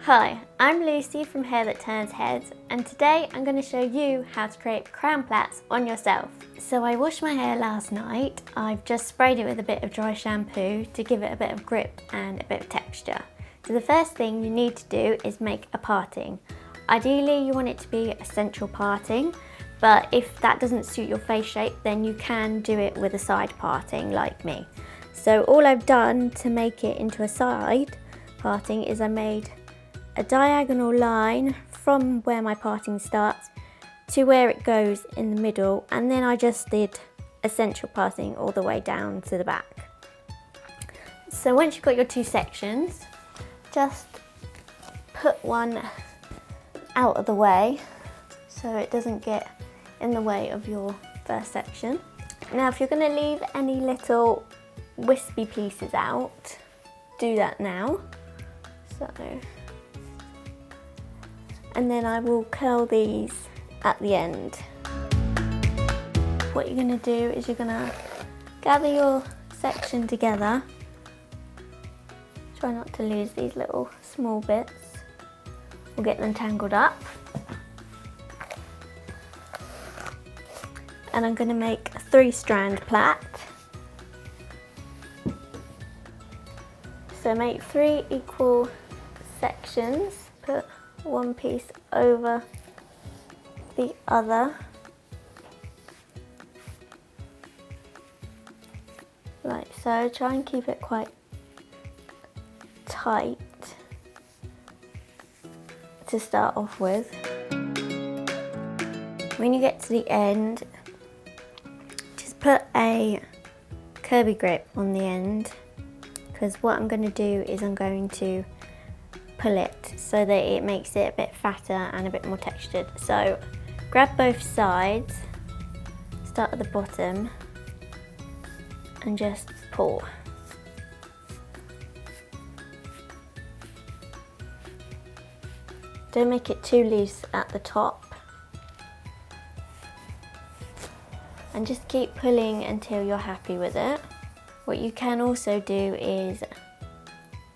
Hi, I'm Lucy from Hair That Turns Heads, and today I'm going to show you how to create crown plaits on yourself. So I washed my hair last night. I've just sprayed it with a bit of dry shampoo to give it a bit of grip and a bit of texture. So the first thing you need to do is make a parting. Ideally you want it to be a central parting, but if that doesn't suit your face shape then you can do it with a side parting like me. So all I've done to make it into a side parting is I made a diagonal line from where my parting starts to where it goes in the middle, and then I just did a central parting all the way down to the back. So once you've got your two sections, just put one out of the way so it doesn't get in the way of your first section. Now if you're going to leave any little wispy pieces out, do that now. And then I will curl these at the end. What you're going to do is you're going to gather your section together. Try not to lose these little small bits. We'll get them tangled up. And I'm going to make a 3-strand plait. So make 3 equal sections. Put one piece over the other, like so. Try and keep it quite tight to start off with. When you get to the end, just put a Kirby grip on the end, because what I'm going to do is I'm going to pull it so that it makes it a bit fatter and a bit more textured. So grab both sides, start at the bottom and just pull. Don't make it too loose at the top, and just keep pulling until you're happy with it. What you can also do is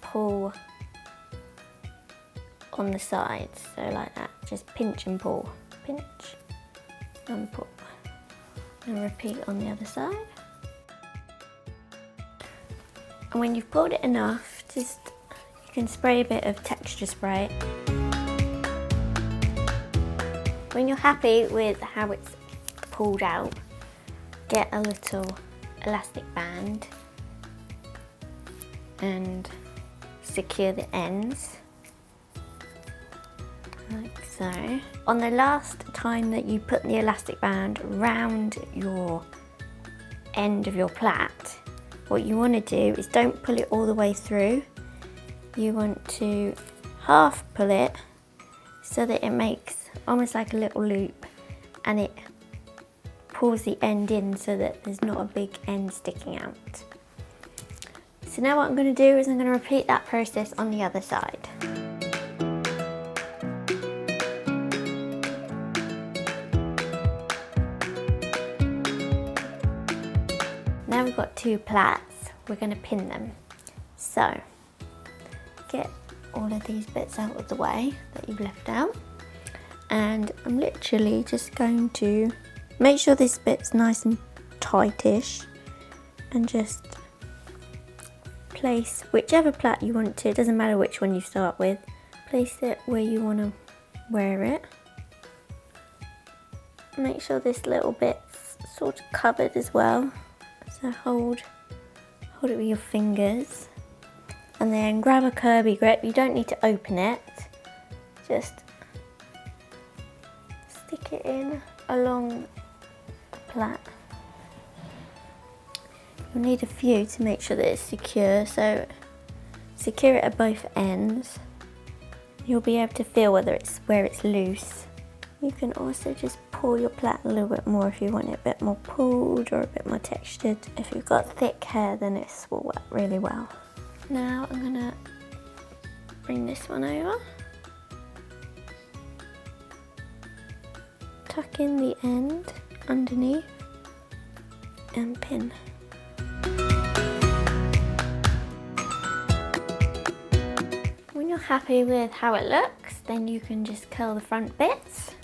pull on the sides, so like that. Just pinch and pull, pinch and pull, and repeat on the other side. And when you've pulled it enough, you can spray a bit of texture spray. When you're happy with how it's pulled out, get a little elastic band and secure the ends. Like so. On the last time that you put the elastic band round your end of your plait, what you want to do is don't pull it all the way through. You want to half pull it so that it makes almost like a little loop, and it pulls the end in so that there's not a big end sticking out. So now what I'm going to do is I'm going to repeat that process on the other side. Now we've got 2 plaits, we're going to pin them. So get all of these bits out of the way that you've left out, and I'm literally just going to make sure this bit's nice and tightish, and just place whichever plait you want to, it doesn't matter which one you start with, place it where you want to wear it. Make sure this little bit's sort of covered as well. So hold it with your fingers, and then grab a Kirby grip. You don't need to open it, just stick it in along the plait. You'll need a few to make sure that it's secure, so secure it at both ends. You'll be able to feel where it's loose. You can also just pull your plait a little bit more if you want it a bit more pulled or a bit more textured. If you've got thick hair, then this will work really well. Now I'm gonna bring this one over, tuck in the end underneath and pin. happy with how it looks, then you can just curl the front bits.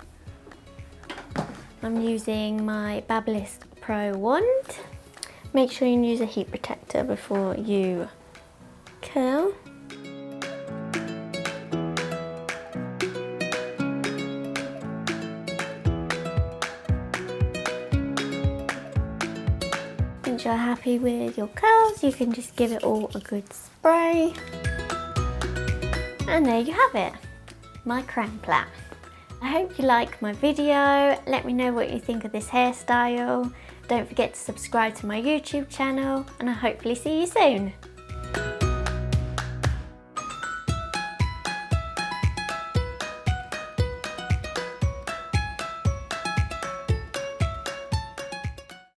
I'm using my Babyliss Pro wand. Make sure you use a heat protector before you curl. Once you're happy with your curls, you can just give it all a good spray. And there you have it, my crown plait. I hope you like my video. Let me know what you think of this hairstyle. Don't forget to subscribe to my YouTube channel, and I'll hopefully see you soon.